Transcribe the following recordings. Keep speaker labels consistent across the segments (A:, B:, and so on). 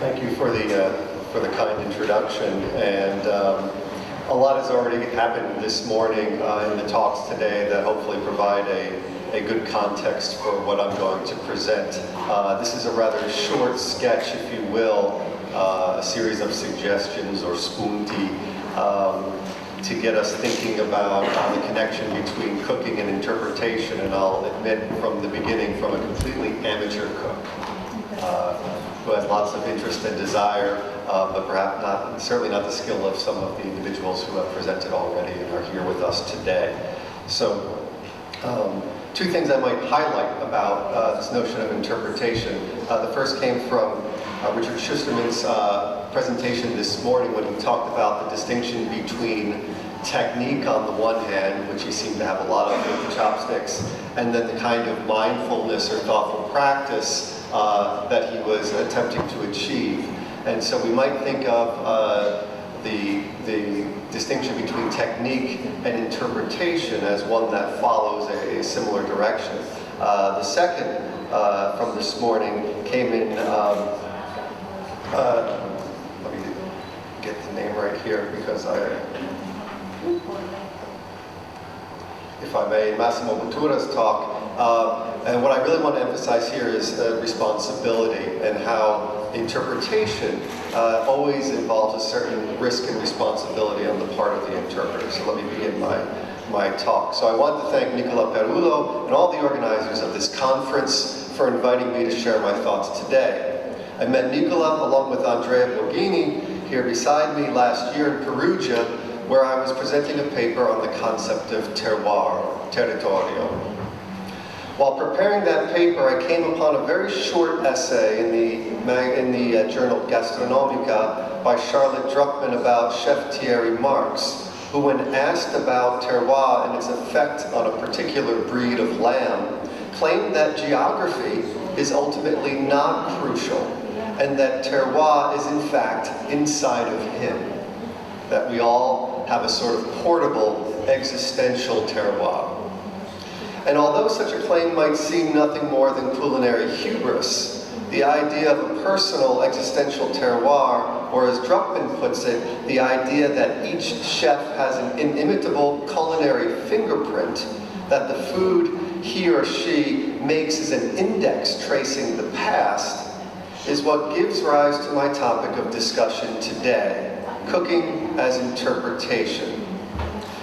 A: Thank you for the kind introduction, and a lot has already happened this morning in the talks today that hopefully provide a good context for what I'm going to present. This is a rather short sketch, if you will, a series of suggestions or spunti to get us thinking about the connection between cooking and interpretation, and I'll admit from the beginning, from a completely amateur cook who has lots of interest and desire, but perhaps certainly not the skill of some of the individuals who have presented already and are here with us today. So, two things I might highlight about this notion of interpretation. The first came from Richard Schusterman's presentation this morning when he talked about the distinction between technique on the one hand, which he seemed to have a lot of with the chopsticks, and then the kind of mindfulness or thoughtful practice that he was attempting to achieve. And so we might think of the distinction between technique and interpretation as one that follows a similar direction. The second from this morning came in, let me get the name right here because if I may, Massimo Bottura's talk. And what I really want to emphasize here is responsibility, and how interpretation always involves a certain risk and responsibility on the part of the interpreter. So let me begin my talk. So I want to thank Nicola Perullo and all the organizers of this conference for inviting me to share my thoughts today. I met Nicola along with Andrea Borghini here beside me last year in Perugia, where I was presenting a paper on the concept of terroir, territorio. While preparing that paper, I came upon a very short essay in the journal Gastronomica by Charlotte Druckmann about Chef Thierry Marx, who, when asked about terroir and its effect on a particular breed of lamb, claimed that geography is ultimately not crucial, and that terroir is in fact inside of him, that we all have a sort of portable existential terroir. And although such a claim might seem nothing more than culinary hubris, the idea of a personal existential terroir, or as Druckmann puts it, the idea that each chef has an inimitable culinary fingerprint, that the food he or she makes is an index tracing the past, is what gives rise to my topic of discussion today, cooking as interpretation.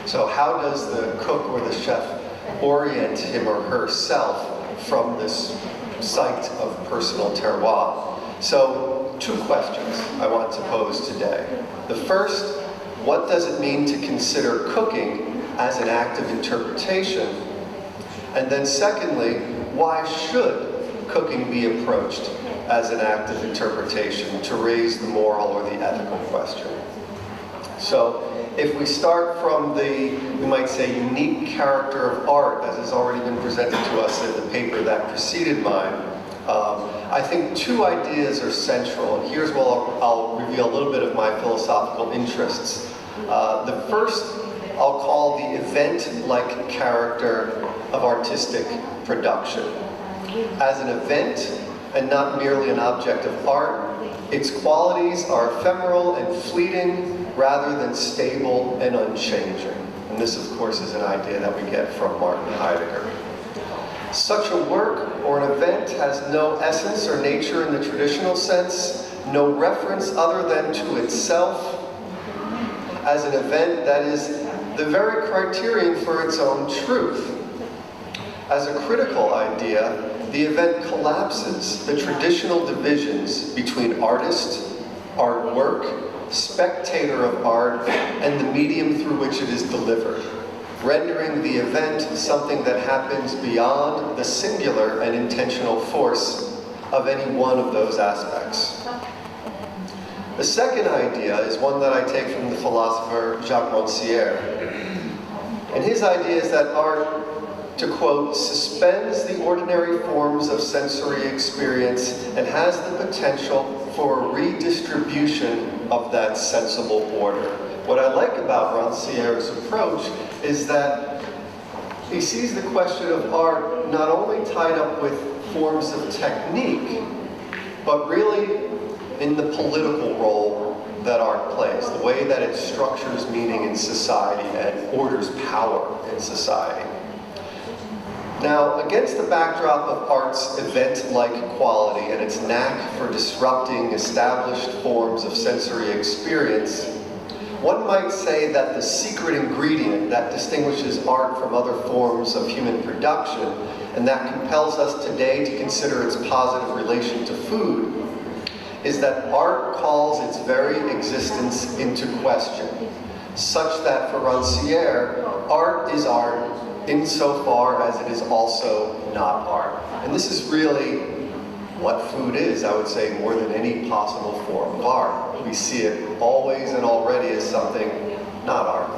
A: So how does the cook or the chef orient him or herself from this site of personal terroir? So, two questions I want to pose today. The first, what does it mean to consider cooking as an act of interpretation? And then secondly, why should cooking be approached as an act of interpretation to raise the moral or the ethical question? So, if we start from the, we might say, unique character of art, as has already been presented to us in the paper that preceded mine, I think two ideas are central, and here's where I'll reveal a little bit of my philosophical interests. The first I'll call the event-like character of artistic production. As an event, and not merely an object of art, its qualities are ephemeral and fleeting, rather than stable and unchanging. And this, of course, is an idea that we get from Martin Heidegger. Such a work or an event has no essence or nature in the traditional sense, no reference other than to itself. As an event, that is the very criterion for its own truth. As a critical idea, the event collapses the traditional divisions between artist, artwork, spectator of art, and the medium through which it is delivered, rendering the event something that happens beyond the singular and intentional force of any one of those aspects. The second idea is one that I take from the philosopher Jacques Rancière. And his idea is that art, to quote, suspends the ordinary forms of sensory experience and has the potential for a redistribution of that sensible order. What I like about Rancière's approach is that he sees the question of art not only tied up with forms of technique, but really in the political role that art plays, the way that it structures meaning in society and orders power in society. Now, against the backdrop of art's event-like quality and its knack for disrupting established forms of sensory experience, one might say that the secret ingredient that distinguishes art from other forms of human production and that compels us today to consider its positive relation to food is that art calls its very existence into question, such that for Rancière, art is art insofar as it is also not art. And this is really what food is, I would say, more than any possible form of art. We see it always and already as something not art.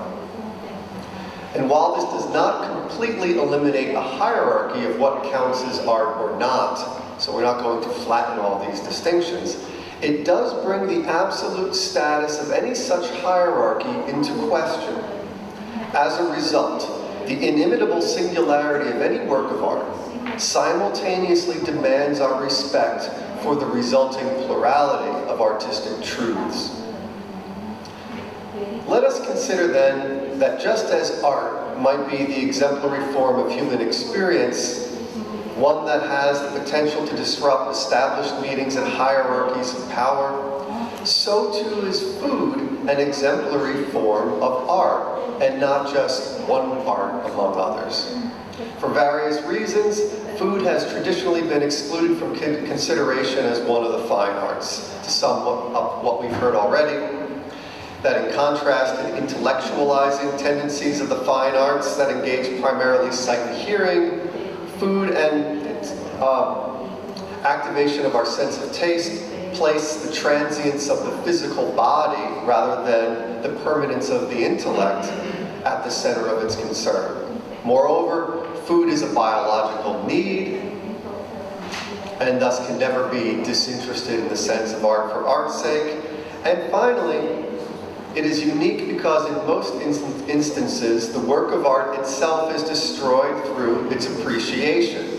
A: And while this does not completely eliminate a hierarchy of what counts as art or not, so we're not going to flatten all these distinctions, it does bring the absolute status of any such hierarchy into question. As a result, the inimitable singularity of any work of art simultaneously demands our respect for the resulting plurality of artistic truths. Let us consider then that just as art might be the exemplary form of human experience, one that has the potential to disrupt established meanings and hierarchies of power, so too is food an exemplary form of art, and not just one art among others. For various reasons, food has traditionally been excluded from consideration as one of the fine arts. To sum up what we've heard already, that in contrast to the intellectualizing tendencies of the fine arts that engage primarily sight and hearing, food and activation of our sense of taste place the transience of the physical body rather than the permanence of the intellect at the center of its concern. Moreover, food is a biological need and thus can never be disinterested in the sense of art for art's sake. And finally, it is unique because in most instances, the work of art itself is destroyed through its appreciation.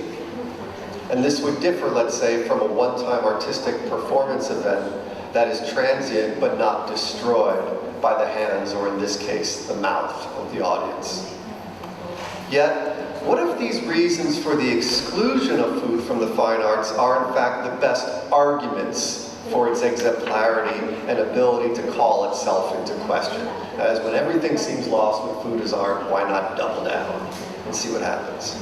A: And this would differ, let's say, from a one-time artistic performance event that is transient but not destroyed by the hands, or in this case, the mouth of the audience. Yet, what if these reasons for the exclusion of food from the fine arts are in fact the best arguments for its exemplarity and ability to call itself into question? As when everything seems lost with food as art, why not double down and see what happens?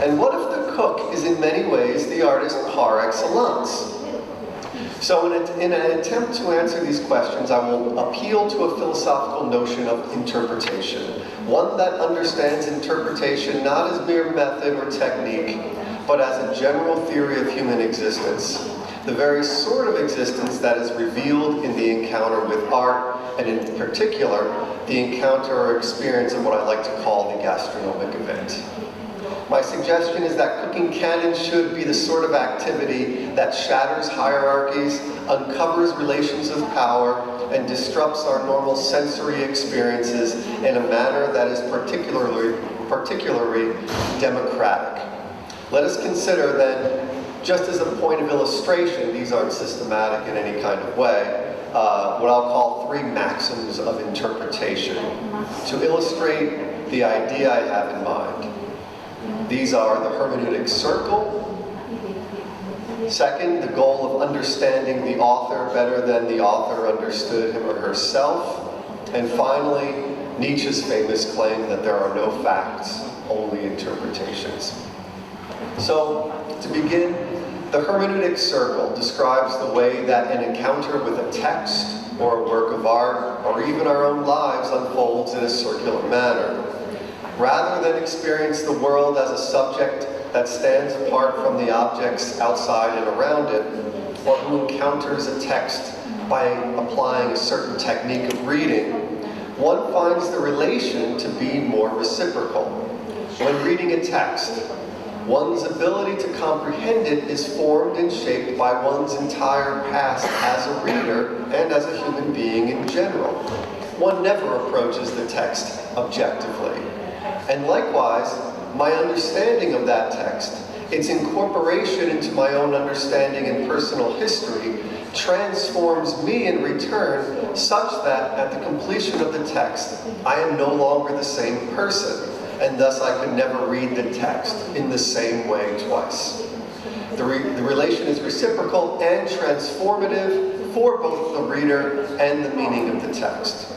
A: And what if the cook is in many ways the artist par excellence? So in an attempt to answer these questions, I will appeal to a philosophical notion of interpretation, one that understands interpretation not as mere method or technique, but as a general theory of human existence, the very sort of existence that is revealed in the encounter with art, and in particular, the encounter or experience of what I like to call the gastronomic event. My suggestion is that cooking can and should be the sort of activity that shatters hierarchies, uncovers relations of power, and disrupts our normal sensory experiences in a manner that is particularly democratic. Let us consider then, just as a point of illustration, these aren't systematic in any kind of way, what I'll call 3 maxims of interpretation to illustrate the idea I have in mind. These are the hermeneutic circle. Second, the goal of understanding the author better than the author understood him or herself. And finally, Nietzsche's famous claim that there are no facts, only interpretations. So, to begin, the hermeneutic circle describes the way that an encounter with a text or a work of art, or even our own lives, unfolds in a circular manner. Rather than experience the world as a subject that stands apart from the objects outside and around it, or who encounters a text by applying a certain technique of reading, one finds the relation to be more reciprocal. When reading a text, one's ability to comprehend it is formed and shaped by one's entire past as a reader and as a human being in general. One never approaches the text objectively. And likewise, my understanding of that text, its incorporation into my own understanding and personal history, transforms me in return such that at the completion of the text, I am no longer the same person, and thus I could never read the text in the same way twice. The relation is reciprocal and transformative for both the reader and the meaning of the text.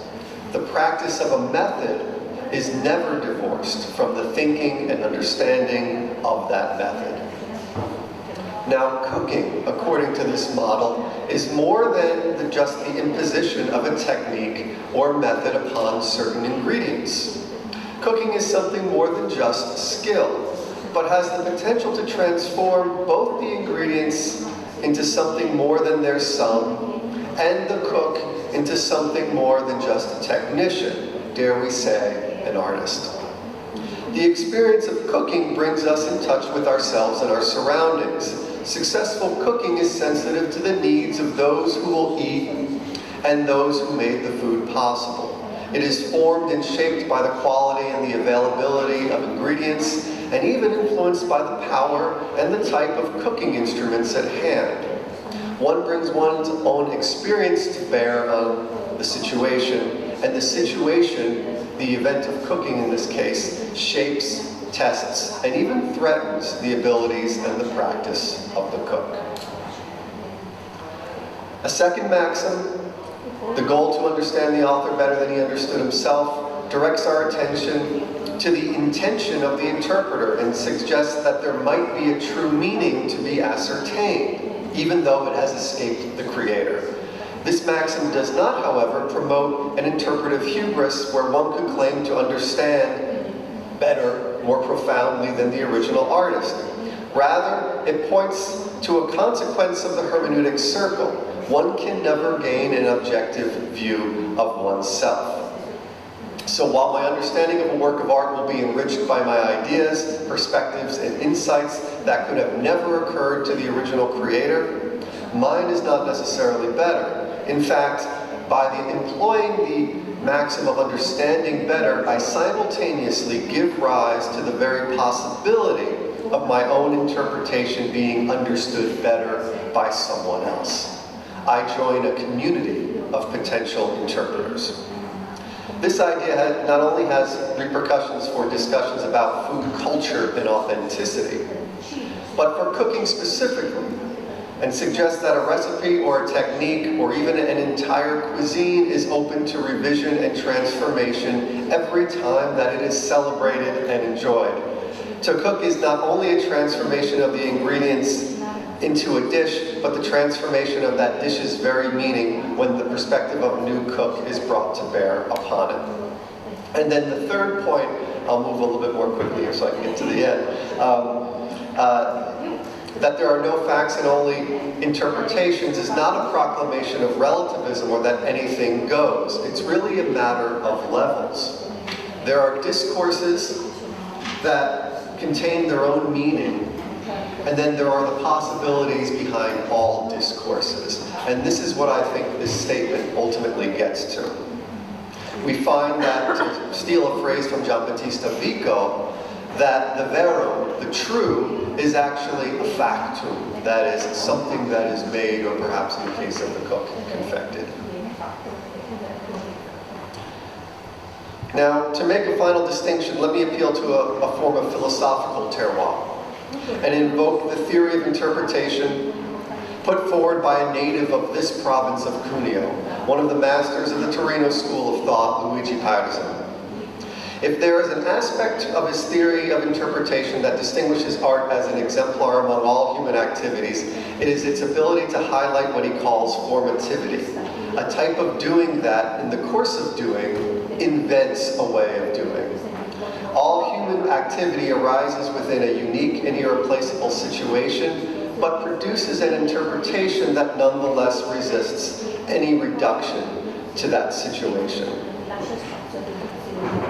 A: The practice of a method is never divorced from the thinking and understanding of that method. Now, cooking, according to this model, is more than just the imposition of a technique or method upon certain ingredients. Cooking is something more than just skill, but has the potential to transform both the ingredients into something more than their sum, and the cook into something more than just a technician, dare we say, an artist. The experience of cooking brings us in touch with ourselves and our surroundings. Successful cooking is sensitive to the needs of those who will eat and those who made the food possible. It is formed and shaped by the quality and the availability of ingredients, and even influenced by the power and the type of cooking instruments at hand. One brings one's own experience to bear on the situation, and the situation, the event of cooking in this case, shapes, tests, and even threatens the abilities and the practice of the cook. A second maxim, the goal to understand the author better than he understood himself, directs our attention to the intention of the interpreter and suggests that there might be a true meaning to be ascertained, even though it has escaped the creator. This maxim does not, however, promote an interpretive hubris where one could claim to understand better, more profoundly than the original artist. Rather, it points to a consequence of the hermeneutic circle. One can never gain an objective view of oneself. So while my understanding of a work of art will be enriched by my ideas, perspectives, and insights that could have never occurred to the original creator, mine is not necessarily better. In fact, by employing the maxim of understanding better, I simultaneously give rise to the very possibility of my own interpretation being understood better by someone else. I join a community of potential interpreters. This idea not only has repercussions for discussions about food culture and authenticity, but for cooking specifically, and suggests that a recipe or a technique or even an entire cuisine is open to revision and transformation every time that it is celebrated and enjoyed. To cook is not only a transformation of the ingredients into a dish, but the transformation of that dish's very meaning when the perspective of a new cook is brought to bear upon it. And then the third point, I'll move a little bit more quickly so I can get to the end. That there are no facts and only interpretations is not a proclamation of relativism or that anything goes. It's really a matter of levels. There are discourses that contain their own meaning, and then there are the possibilities behind all discourses. And this is what I think this statement ultimately gets to. We find that, to steal a phrase from Giambattista Vico, that the vero, the true, is actually a factum. That is something that is made, or perhaps in the case of the cook, confected. Now, to make a final distinction, let me appeal to a form of philosophical terroir and invoke the theory of interpretation put forward by a native of this province of Cuneo, one of the masters of the Torino school of thought, Luigi Paterson. If there is an aspect of his theory of interpretation that distinguishes art as an exemplar among all human activities, it is its ability to highlight what he calls formativity, a type of doing that, in the course of doing, invents a way of doing. All human activity arises within a unique and irreplaceable situation, but produces an interpretation that nonetheless resists any reduction to that situation.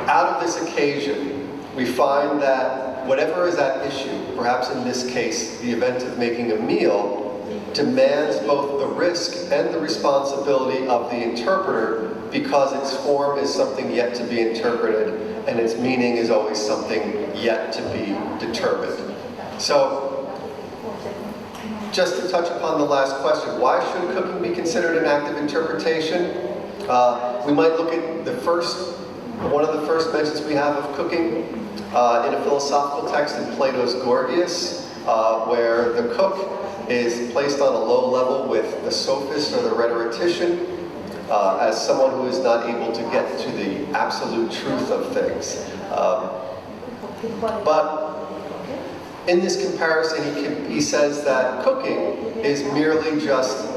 A: Out of this occasion, we find that whatever is at issue, perhaps in this case, the event of making a meal, demands both the risk and the responsibility of the interpreter because its form is something yet to be interpreted and its meaning is always something yet to be determined. So, Just to touch upon the last question, why should cooking be considered an act of interpretation? We might look at one of the first mentions we have of cooking in a philosophical text in Plato's Gorgias, where the cook is placed on a low level with the sophist or the rhetorician as someone who is not able to get to the absolute truth of things. But in this comparison, he says that cooking is merely just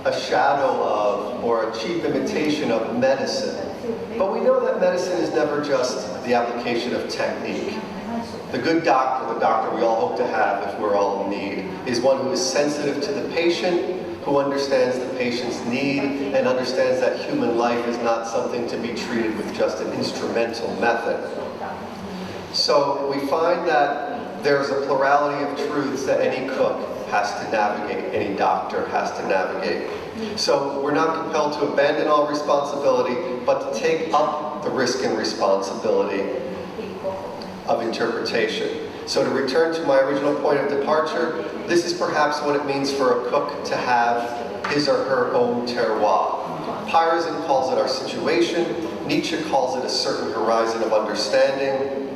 A: a shadow of, or a cheap imitation of medicine. But we know that medicine is never just the application of technique. The good doctor, the doctor we all hope to have if we're all in need, is one who is sensitive to the patient, who understands the patient's need, and understands that human life is not something to be treated with just an instrumental method. So we find that there's a plurality of truths that any cook has to navigate, any doctor has to navigate. So we're not compelled to abandon all responsibility, but to take up the risk and responsibility of interpretation. So to return to my original point of departure, this is perhaps what it means for a cook to have his or her own terroir. Pirazin calls it our situation, Nietzsche calls it a certain horizon of understanding,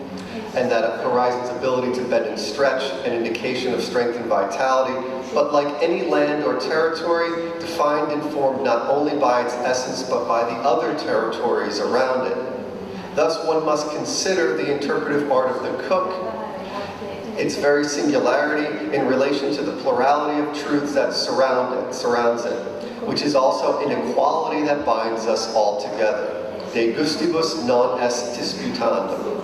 A: and that a horizon's ability to bend and stretch, an indication of strength and vitality, but like any land or territory, defined and formed not only by its essence, but by the other territories around it. Thus, one must consider the interpretive art of the cook, its very singularity in relation to the plurality of truths that surrounds it, which is also an equality that binds us all together. De gustibus non est disputandum.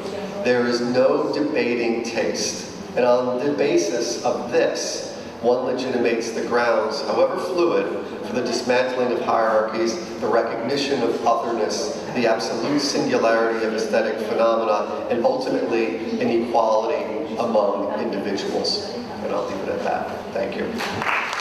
A: There is no debating taste. And on the basis of this, one legitimates the grounds, however fluid, for the dismantling of hierarchies, the recognition of otherness, the absolute singularity of aesthetic phenomena, and ultimately an equality among individuals. And I'll leave it at that. Thank you.